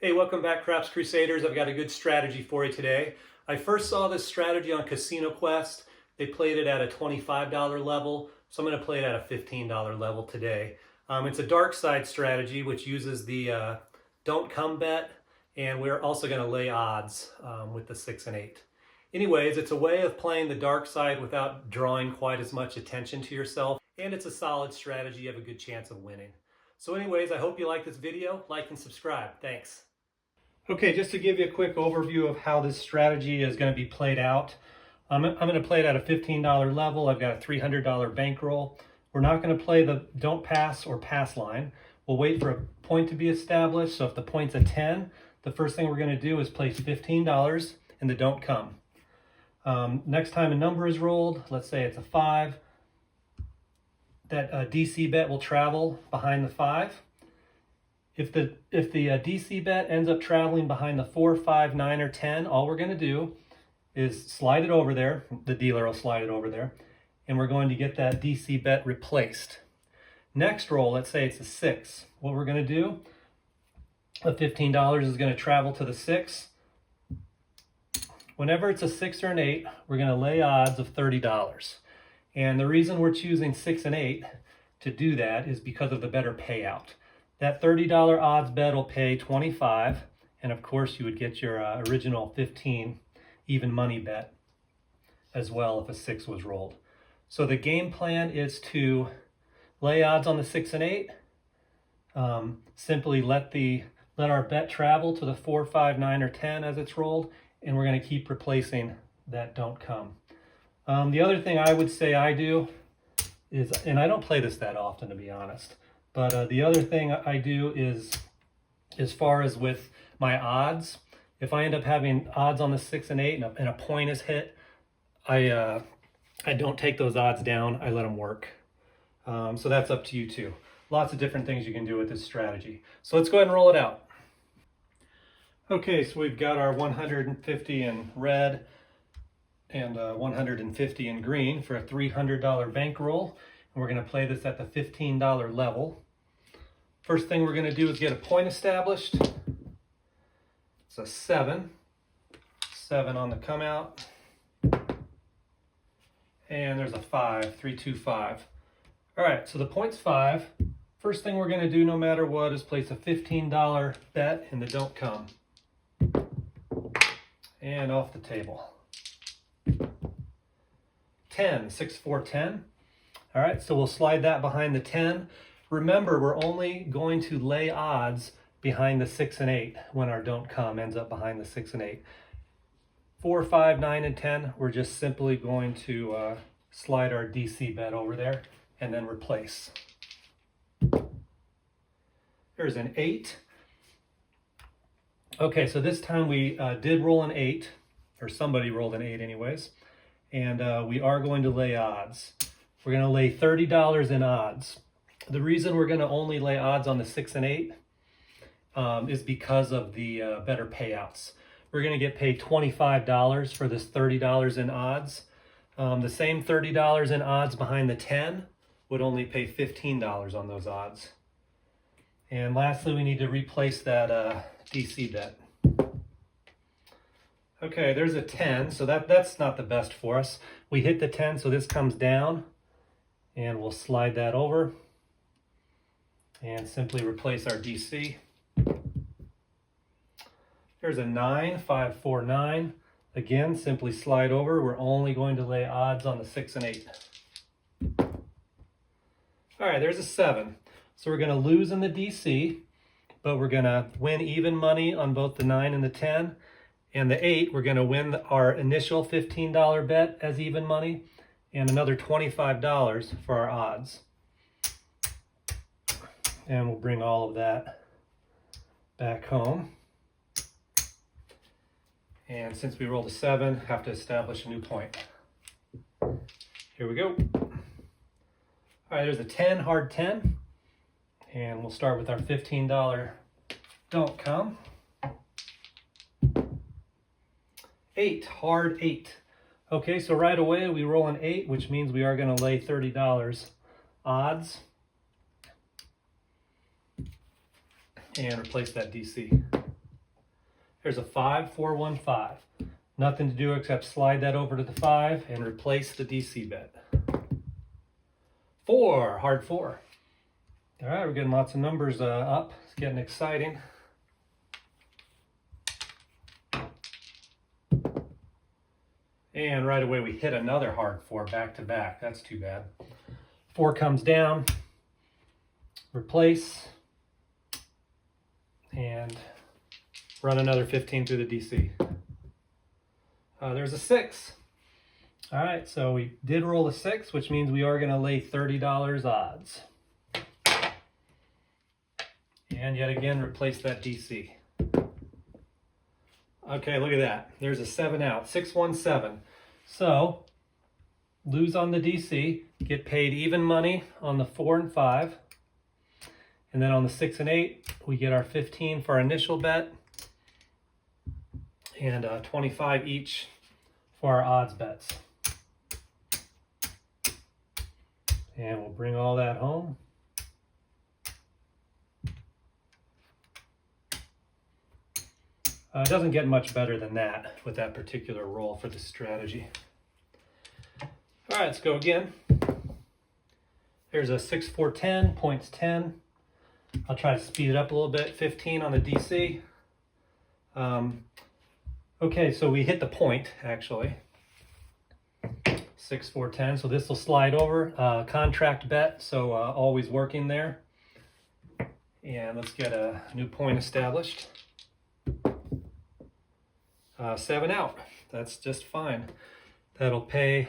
Hey, welcome back, Craps Crusaders. I've got a good strategy for you today. I first saw this strategy on Casino Quest. They played it at a $25 level, so I'm going to play it at a $15 level today. It's a dark side strategy, which uses the don't come bet, and we're also going to lay odds with the 6 and 8. Anyways, it's a way of playing the dark side without drawing quite as much attention to yourself, and it's a solid strategy. You have a good chance of winning. So anyways, I hope you like this video. Like and subscribe. Thanks. Okay, just to give you a quick overview of how this strategy is going to be played out. I'm going to play it at a $15 level. I've got a $300 bankroll. We're not going to play the don't pass or pass line. We'll wait for a point to be established. So if the point's a 10, the first thing we're going to do is place $15 in the don't come. Next time a number is rolled, let's say it's a 5, that DC bet will travel behind the 5. If the DC bet ends up traveling behind the 4, 5, 9, or 10, all we're going to do is slide it over there. The dealer will slide it over there, and we're going to get that DC bet replaced. Next roll, let's say it's a 6. What we're going to do, the $15 is going to travel to the 6. Whenever it's a 6 or an 8, we're going to lay odds of $30. And the reason we're choosing 6 and 8 to do that is because of the better payout. That $30 odds bet will pay 25, and of course you would get your original 15 even money bet as well if a 6 was rolled. So the game plan is to lay odds on the 6 and 8. Simply let our bet travel to the 4, 5, 9, or 10 as it's rolled, and we're going to keep replacing that don't come. The other thing I would say I do is, and I don't play this that often to be honest, but the other thing I do is, as far as with my odds, if I end up having odds on the 6 and 8 and a point is hit, I don't take those odds down. I let them work. So that's up to you too. Lots of different things you can do with this strategy. So let's go ahead and roll it out. Okay, so we've got our 150 in red and 150 in green for a $300 bankroll. And we're going to play this at the $15 level. First thing we're going to do is get a point established. It's a 7. 7 on the come out. And there's a 5, 3, 2, 5. All right, so the point's 5. First thing we're going to do no matter what is place a $15 bet in the don't come. And off the table. 10, 6, 4, 10. All right, so we'll slide that behind the 10. Remember, we're only going to lay odds behind the 6 and 8 when our don't come ends up behind the 6 and 8. 4, 5, 9, and 10, we're just simply going to slide our DC bet over there and then replace. There's an 8. Okay, so this time we did roll an 8, or somebody rolled an 8 anyways, and we are going to lay odds. We're going to lay $30 in odds. The reason we're going to only lay odds on the 6 and 8 is because of the better payouts. We're going to get paid $25 for this $30 in odds. The same $30 in odds behind the 10 would only pay $15 on those odds. And lastly, we need to replace that DC bet. Okay, there's a 10, so that's not the best for us. We hit the 10, so this comes down, and we'll slide that over and simply replace our DC. There's a 9, 5, 4, 9. Again, simply slide over. We're only going to lay odds on the 6 and 8. All right, there's a 7. So we're going to lose in the DC, but we're going to win even money on both the 9 and the 10. And the 8, we're going to win our initial $15 bet as even money and another $25 for our odds. And we'll bring all of that back home. And since we rolled a 7, have to establish a new point. Here we go. All right, there's a 10, hard 10. And we'll start with our $15 don't come. 8, hard 8. Okay, so right away we roll an 8, which means we are going to lay $30 odds. And replace that DC. There's a 5, 4, 1, 5. Nothing to do except slide that over to the 5 and replace the DC bet. 4, hard 4. All right, we're getting lots of numbers up. It's getting exciting. And right away we hit another hard 4 back to back. That's too bad. 4 comes down, replace, and run another 15 through the DC. There's a 6. All right, so we did roll a 6, which means we are going to lay $30 odds. And yet again, replace that DC. Okay, look at that. There's a 7 out, 6, 1, 7. So lose on the DC, get paid even money on the 4 and 5. And then on the 6 and 8, we get our 15 for our initial bet and 25 each for our odds bets. And we'll bring all that home. It doesn't get much better than that with that particular roll for the strategy. All right, let's go again. There's a 6, 4, 10, points 10. I'll try to speed it up a little bit. 15 on the DC. Okay, so we hit the point, actually. 6, 4, 10. So this will slide over. Contract bet, so always working there. And let's get a new point established. 7 out. That's just fine. That'll pay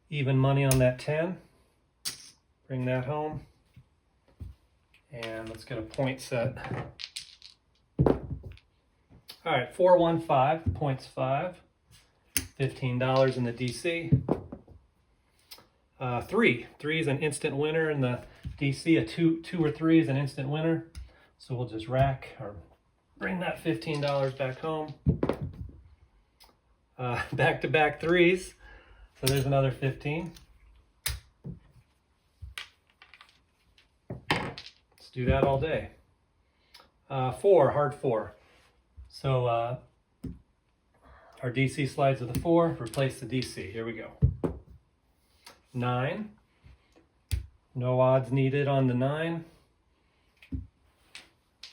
even money on that 10. Bring that home. And let's get a point set. All right, 4, 1, 5, points 5. $15 in the DC. 3 is an instant winner in the DC. A 2 or 3 is an instant winner. So we'll just rack or bring that $15 back home. Back-to-back 3s. So there's another 15. Let's do that all day. 4, hard 4. So our DC slides with a 4, replace the DC. Here we go. 9. No odds needed on the 9.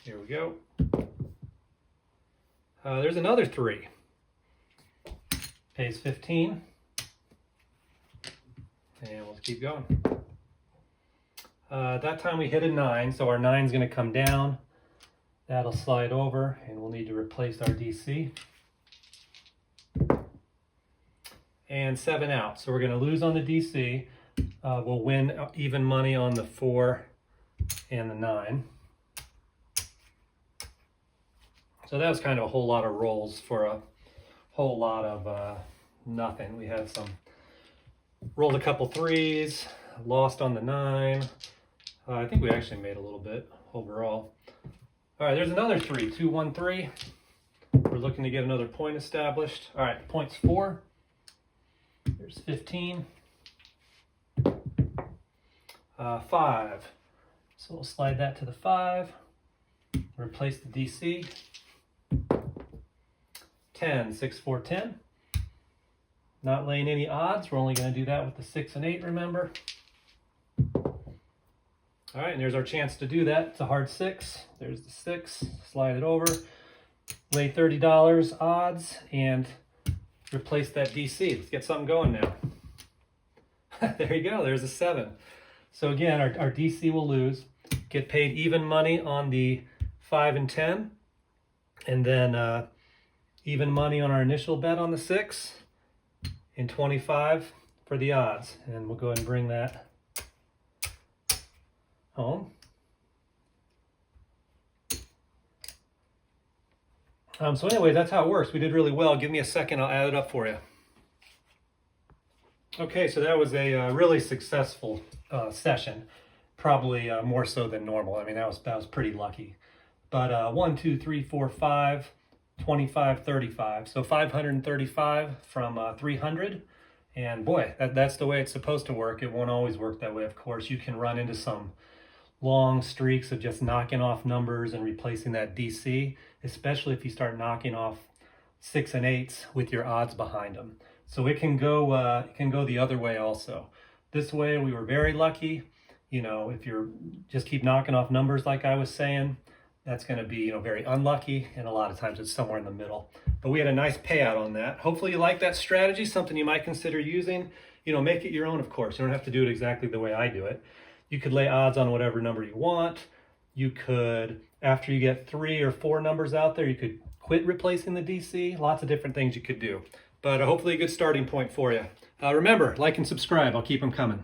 Here we go. There's another 3. Pays 15. And we'll keep going. That time we hit a 9, so our 9 is going to come down. That'll slide over, and we'll need to replace our DC. And 7 out. So we're going to lose on the DC. We'll win even money on the 4 and the 9. So that was kind of a whole lot of rolls for a whole lot of nothing. We had some, rolled a couple 3s, lost on the 9. I think we actually made a little bit overall. All right, there's another 3, 2, 1, 3. We're looking to get another point established. All right, points 4. There's 15. 5. So we'll slide that to the 5. Replace the DC. 10, 6, 4, 10. Not laying any odds. We're only going to do that with the 6 and 8, remember? All right, and there's our chance to do that. It's a hard 6. There's the 6. Slide it over. Lay $30 odds and replace that DC. Let's get something going now. There you go. There's a 7. So again, our DC will lose. Get paid even money on the 5 and 10. And then even money on our initial bet on the 6. And 25 for the odds. And we'll go ahead and bring that home. So anyway, that's how it works. We did really well. Give me a second. I'll add it up for you. Okay, so that was a really successful session. Probably more so than normal. I mean, that was pretty lucky. But 1, 2, 3, 4, 5, 25, 35. So 535 from 300. And boy, that's the way it's supposed to work. It won't always work that way, of course. You can run into some long streaks of just knocking off numbers and replacing that DC, especially if you start knocking off 6 and 8s with your odds behind them. So it can go the other way also. This way we were very lucky. You know, if you're just keep knocking off numbers like I was saying, that's going to be, you know, very unlucky, and a lot of times it's somewhere in the middle. But we had a nice payout on that. Hopefully you like that strategy, something you might consider using. You know, make it your own, of course. You don't have to do it exactly the way I do it. You could lay odds on whatever number you want. You could, after you get 3 or 4 numbers out there, you could quit replacing the DC. Lots of different things you could do. But hopefully a good starting point for you. Remember, like and subscribe. I'll keep them coming.